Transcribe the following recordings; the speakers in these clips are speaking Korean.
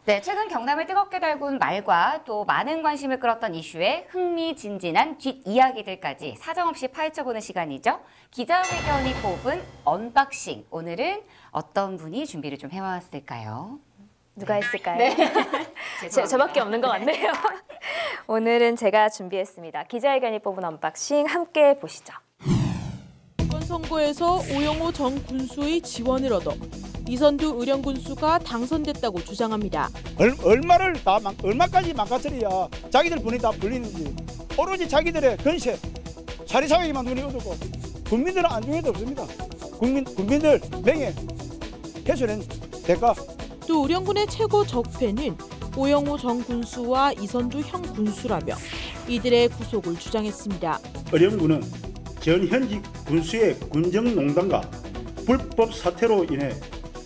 네, 최근 경남을 뜨겁게 달군 말과 또 많은 관심을 끌었던 이슈에 흥미진진한 뒷이야기들까지 사정없이 파헤쳐보는 시간이죠. 기자회견이 뽑은 언박싱. 오늘은 어떤 분이 준비를 좀 해왔을까요? 누가 했을까요? 네. 저밖에 없는 것 같네요. 오늘은 제가 준비했습니다. 기자회견이 뽑은 언박싱 함께 보시죠. 이번 선거에서 오영호 전 군수의 지원을 얻어 이선두 의령군수가 당선됐다고 주장합니다. 얼마까지 망가뜨려야 자기들 분이 다 불리는지 오로지 자기들의 건세, 사리사욕에만 눈이 어두고 국민들은 안중에도 없습니다. 국민들 명예 훼손한 대가. 또 의령군의 최고 적폐는 오영호 전 군수와 이선두 형 군수라며 이들의 구속을 주장했습니다. 의령군은 전 현직 군수의 군정농단과 불법 사퇴로 인해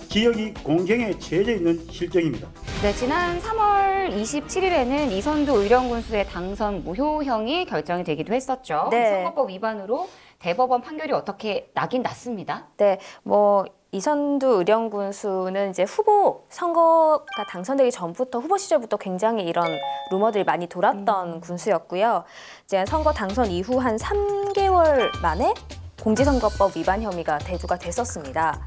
지역이 공경에 처해져 있는 실정입니다. 네, 지난 3월 27일에는 이선두 의령군수의 당선 무효형이 결정이 되기도 했었죠. 네. 선거법 위반으로 대법원 판결이 어떻게 나긴 났습니다. 네, 이선두 의령군수는 이제 선거가 당선되기 전부터 후보 시절부터 굉장히 이런 루머들이 많이 돌았던 군수였고요. 이제 선거 당선 이후 한 3개월 만에 공직선거법 위반 혐의가 대두가 됐었습니다.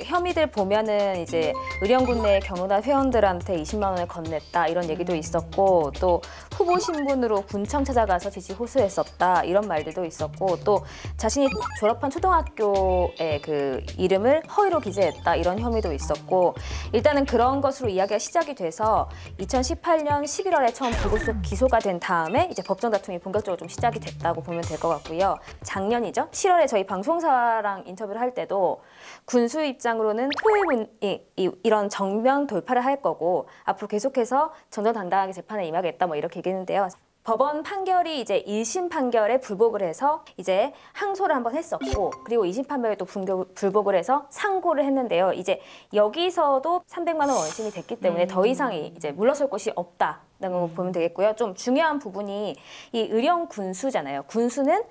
혐의들 보면은 이제 의령군 내 경로단 회원들한테 20만 원을 건넸다 이런 얘기도 있었고, 또 후보 신분으로 군청 찾아가서 지지 호소했었다 이런 말들도 있었고, 또 자신이 졸업한 초등학교의 그 이름을 허위로 기재했다 이런 혐의도 있었고, 일단은 그런 것으로 이야기가 시작이 돼서 2018년 11월에 처음 불구속 기소가 된 다음에 이제 법정 다툼이 본격적으로 좀 시작이 됐다고 보면 될 것 같고요. 작년이죠. 7월에 저희 방송사랑 인터뷰를 할 때도 군수 입장으로는 토요일 이런 정면 돌파를 할 거고 앞으로 계속해서 정정당당하게 재판에 임하겠다 이렇게 얘기했는데요. 법원 판결이 이제 1심 판결에 불복을 해서 이제 항소를 한번 했었고, 그리고 2심 판결에 또 불복을 해서 상고를 했는데요. 이제 여기서도 300만 원 원심이 됐기 때문에 더 이상 이제 물러설 곳이 없다는 거 보면 되겠고요. 좀 중요한 부분이 이 의령 군수잖아요. 군수는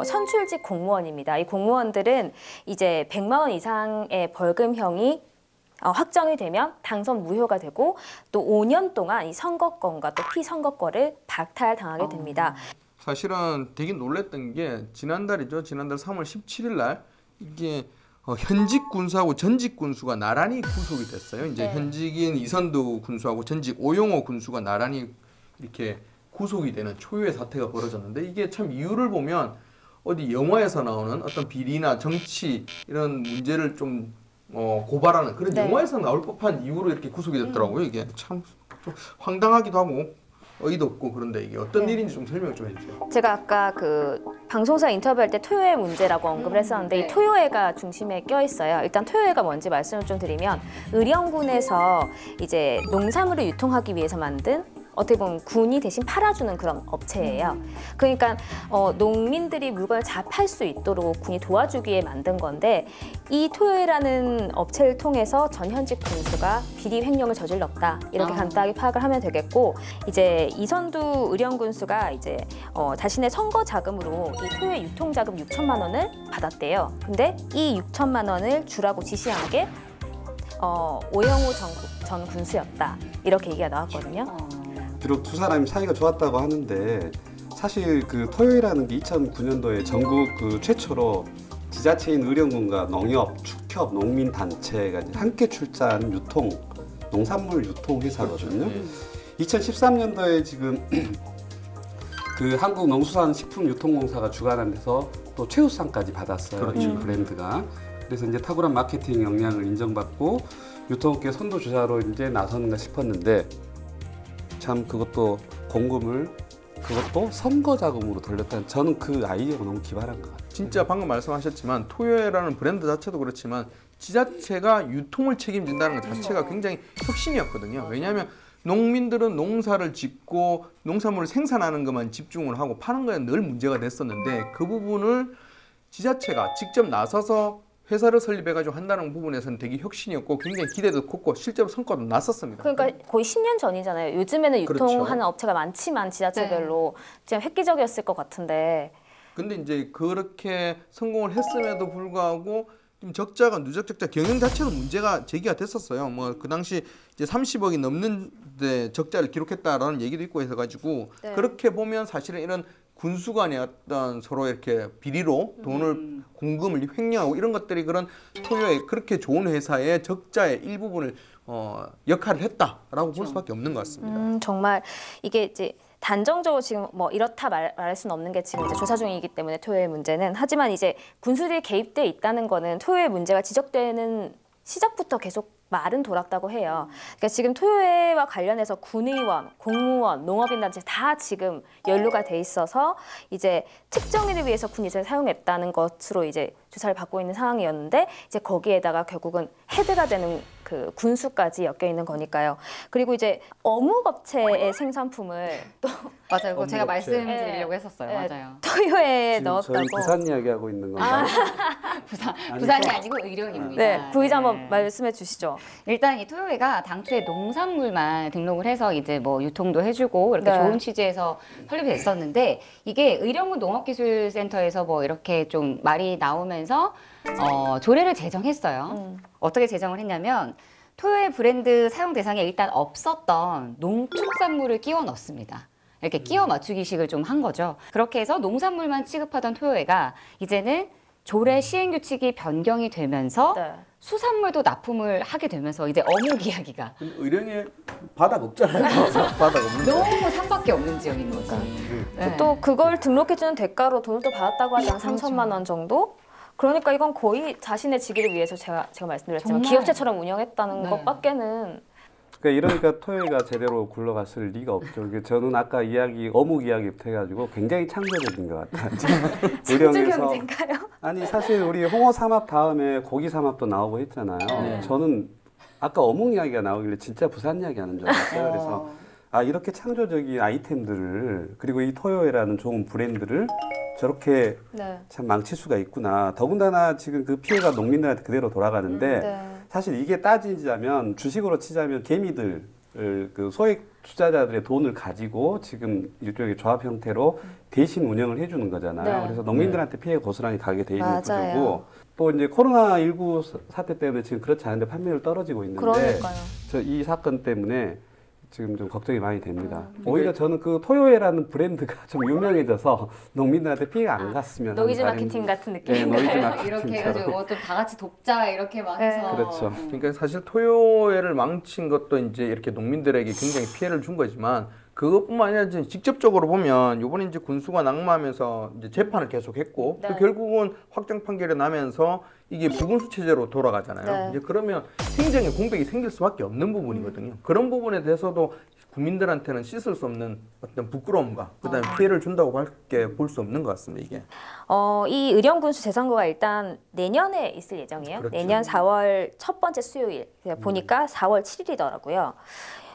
선출직 공무원입니다. 이 공무원들은 이제 100만 원 이상의 벌금형이 확정이 되면 당선 무효가 되고 또 5년 동안 이 선거권과 또 피선거권을 박탈당하게 됩니다. 사실은 되게 놀랬던 게 지난달 3월 17일 날 이게 현직 군수하고 전직 군수가 나란히 구속이 됐어요. 이제 네. 현직인 이선두 군수하고 전직 오영호 군수가 나란히 이렇게 구속이 되는 초유의 사태가 벌어졌는데, 이게 참 이유를 보면 어디 영화에서 나오는 어떤 비리나 정치 이런 문제를 좀 고발하는 그런 네. 영화에서 나올 법한 이유로 이렇게 구속이 됐더라고요. 이게 참 좀 황당하기도 하고 어이도 없고, 그런데 이게 어떤 네. 일인지 좀 설명 좀 해주세요. 제가 아까 그 방송사 인터뷰할 때 토요회 문제라고 언급을 했었는데 네. 이 토요회가 중심에 껴 있어요. 일단 토요회가 뭔지 말씀을 좀 드리면 의령군에서 이제 농산물을 유통하기 위해서 만든 어떻게 보면 군이 대신 팔아주는 그런 업체예요. 그러니까 농민들이 물건을 잘 팔 수 있도록 군이 도와주기 위해 만든 건데, 이 토요회라는 업체를 통해서 전현직 군수가 비리 횡령을 저질렀다 이렇게 간단하게 파악을 하면 되겠고, 이제 이선두 의령군수가 이제 자신의 선거 자금으로 이 토요회 유통 자금 6천만 원을 받았대요. 근데 이 6천만 원을 주라고 지시한 게 오영호 전 군수였다 이렇게 얘기가 나왔거든요. 비록 두 사람이 사이가 좋았다고 하는데, 사실 그 토요일이라는 게 2009년도에 전국 그 최초로 지자체인 의령군과 농협, 축협, 농민단체가 함께 출자한 농산물 유통 회사거든요. 그렇죠. 2013년도에 지금 그 한국농수산식품유통공사가 주관하면서 또 최우수상까지 받았어요. 그렇죠. 이 브랜드가. 그래서 이제 탁월한 마케팅 역량을 인정받고 유통업계 선도주자로 이제 나섰는가 싶었는데, 참 그것도 공금을 그것도 선거 자금으로 돌렸다는, 저는 그 아이디어가 너무 기발한 것 같아요. 진짜 방금 말씀하셨지만 토요회라는 브랜드 자체도 그렇지만 지자체가 유통을 책임진다는 것 자체가 굉장히 혁신이었거든요. 왜냐하면 농민들은 농사를 짓고 농산물을 생산하는 것만 집중을 하고 파는 거에 늘 문제가 됐었는데, 그 부분을 지자체가 직접 나서서 회사를 설립해가지고 한다는 부분에서는 되게 혁신이었고 굉장히 기대도 컸고 실제로 성과도 났었습니다. 그러니까 거의 10년 전이잖아요. 요즘에는 유통하는 그렇죠. 업체가 많지만 지자체별로 진짜 획기적이었을 것 같은데. 근데 이제 그렇게 성공을 했음에도 불구하고 지금 적자가 누적 적자 경영 자체도 문제가 제기가 됐었어요. 뭐 그 당시 이제 30억이 넘는데 적자를 기록했다라는 얘기도 있고 해서 가지고 네. 그렇게 보면 사실은 이런 군수간의 어떤 서로 이렇게 비리로 돈을 공금을 횡령하고 이런 것들이 그런 토요에 그렇게 좋은 회사의 적자의 일부분을 역할을 했다라고 볼 수밖에 없는 것 같습니다. 정말 이게 이제 단정적으로 지금 뭐 이렇다 말할 수는 없는 게 지금 이제 조사 중이기 때문에 토요의 문제는 하지만 이제 군수들이 개입돼 있다는 거는 토요의 문제가 지적되는 시작부터 계속 말은 돌았다고 해요. 그러니까 지금 토요회와 관련해서 군의원, 공무원, 농업인단체 다 지금 연루가 돼 있어서 이제 특정인을 위해서 군의사를 사용했다는 것으로 이제 조사를 받고 있는 상황이었는데 이제 거기에다가 결국은 헤드가 되는 그 군수까지 엮여 있는 거니까요. 그리고 이제 어묵업체의 생산품을 또 맞아요. 그거 제가 업체. 말씀드리려고 했었어요. 네. 맞아요. 토요회에 지금 넣었다고. 저희 부산 이야기하고 있는 건가요? 부산이 아니고 의령입니다. 네, 구의자 한번 네. 말씀해 주시죠. 일단 이 토요회가 당초에 농산물만 등록을 해서 이제 뭐 유통도 해주고 이렇게 네. 좋은 취지에서 설립이 됐었는데 이게 의령군 농업기술센터에서 뭐 이렇게 좀 말이 나오면서 조례를 제정했어요. 어떻게 제정을 했냐면 토요회 브랜드 사용 대상에 일단 없었던 농축산물을 끼워 넣습니다. 이렇게 끼워 맞추기식을 좀 한 거죠. 그렇게 해서 농산물만 취급하던 토요회가 이제는 조례 시행 규칙이 변경이 되면서 네. 수산물도 납품을 하게 되면서 이제 어묵 이야기가 의령에 바닥 없잖아요. 바닥 없는 너무 산밖에 없는 지역인 거죠. 네. 또 그걸 등록해주는 대가로 돈을 또 받았다고 하지 않아요? 3천만 원 정도? 그러니까 이건 거의 자신의 직위를 위해서 제가 말씀드렸지만 정말. 기업체처럼 운영했다는 네. 것밖에는 그러니까 이러니까 토요가 제대로 굴러갔을 리가 없죠. 이게 저는 아까 어묵 이야기부터 해가지고 굉장히 창조적인 것 같아요. 창조경제인가요? 아니 사실 우리 홍어 삼합 다음에 고기 삼합도 나오고 했잖아요. 네. 저는 아까 어묵 이야기가 나오길래 진짜 부산 이야기 하는 줄 알았어요. 그래서 이렇게 창조적인 아이템들을 그리고 이 토요회라는 좋은 브랜드를 저렇게 네. 참 망칠 수가 있구나. 더군다나 지금 그 피해가 농민들한테 그대로 돌아가는데 네. 사실 이게 따지자면 주식으로 치자면 개미들 그 소액 투자자들의 돈을 가지고 지금 일종의 조합 형태로 대신 운영을 해주는 거잖아요. 네. 그래서 농민들한테 피해 고스란히 가게 돼 있는 맞아요. 구조고 또 이제 코로나19 사태 때문에 지금 그렇지 않은데 판매율 떨어지고 있는데 그러니까요. 이 사건 때문에 지금 좀 걱정이 많이 됩니다. 오히려 저는 그 토요회라는 브랜드가 좀 유명해져서 농민들한테 피해가 안 갔으면 하는 노이즈 바람이 마케팅 같은 네, 느낌인가요? 노이즈 이렇게 마케팅처럼. 해가지고 또 다 같이 돕자 이렇게 막 해서 그렇죠. 그러니까 사실 토요회를 망친 것도 이제 이렇게 농민들에게 굉장히 피해를 준 거지만 그것뿐만 아니라 이제 직접적으로 보면 이번에 이제 군수가 낙마하면서 이제 재판을 계속했고 네. 또 결국은 확정 판결이 나면서 이게 부군수 체제로 돌아가잖아요. 네. 이제 그러면 행정에 공백이 생길 수밖에 없는 부분이거든요. 그런 부분에 대해서도 국민들한테는 씻을 수 없는 어떤 부끄러움과 그다음에 피해를 준다고밖에 볼 수 없는 것 같습니다. 이게. 이 의령군수 재선거가 일단 내년에 있을 예정이에요. 그렇죠. 내년 4월 첫 번째 수요일. 보니까 4월 7일이더라고요.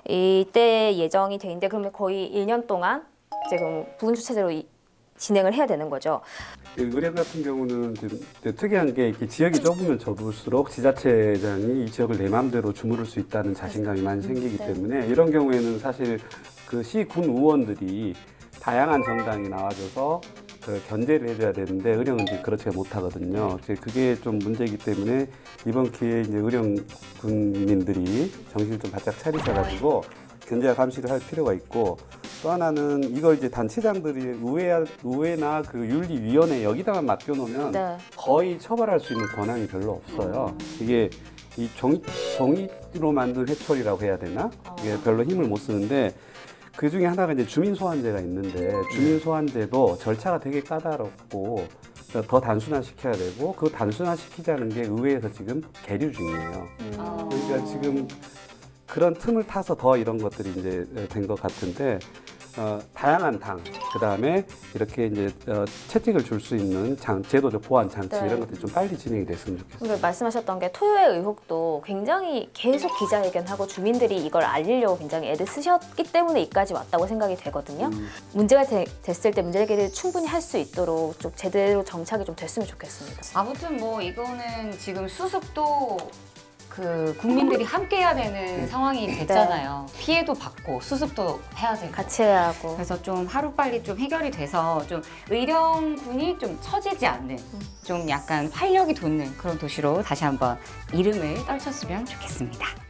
이때 예정이 돼 있는데 그러면 거의 1년 동안 지금 부군수 체제로 진행을 해야 되는 거죠. 의령 같은 경우는 좀 특이한 게 이렇게 지역이 좁으면 좁을수록 지자체장이 이 지역을 내 마음대로 주무를 수 있다는 자신감이 많이 생기기 때문에 이런 경우에는 사실 그 시군 의원들이 다양한 정당이 나와줘서 그 견제를 해줘야 되는데 의령은 이제 그렇지 못하거든요. 이제 그게 좀 문제이기 때문에 이번 기회에 이제 의령 군민들이 정신을 좀 바짝 차리셔가지고 견제와 감시를 할 필요가 있고 또 하나는 이걸 이제 단체장들이 의회나 그 윤리위원회 여기다만 맡겨놓으면 네. 거의 처벌할 수 있는 권한이 별로 없어요. 이게 이 정의로 만든 해초리라고 해야 되나? 이게 별로 힘을 못 쓰는데 그 중에 하나가 이제 주민소환제가 있는데 주민소환제도 절차가 되게 까다롭고 더 단순화시켜야 되고 그 단순화시키자는 게 의회에서 지금 계류 중이에요. 그러니까 지금 그런 틈을 타서 더 이런 것들이 이제 된 것 같은데 다양한 당, 그 다음에 이렇게 이제 채택을 줄 수 있는 제도적 보완 장치 네. 이런 것들이 좀 빨리 진행이 됐으면 좋겠어요. 그러니까 말씀하셨던 게 토요의 의혹도 굉장히 계속 기자회견하고 주민들이 이걸 알리려고 굉장히 애를 쓰셨기 때문에 이까지 왔다고 생각이 되거든요. 문제가 됐을 때 문제 해결을 충분히 할 수 있도록 좀 제대로 정착이 좀 됐으면 좋겠습니다. 아무튼 뭐 이거는 지금 수습도 그 국민들이 함께 해야 되는 상황이 됐잖아요. 피해도 받고 수습도 해야 되고. 같이 해야 하고. 그래서 좀 하루빨리 좀 해결이 돼서 좀 의령군이 좀 처지지 않는 좀 약간 활력이 돋는 그런 도시로 다시 한번 이름을 떨쳤으면 좋겠습니다.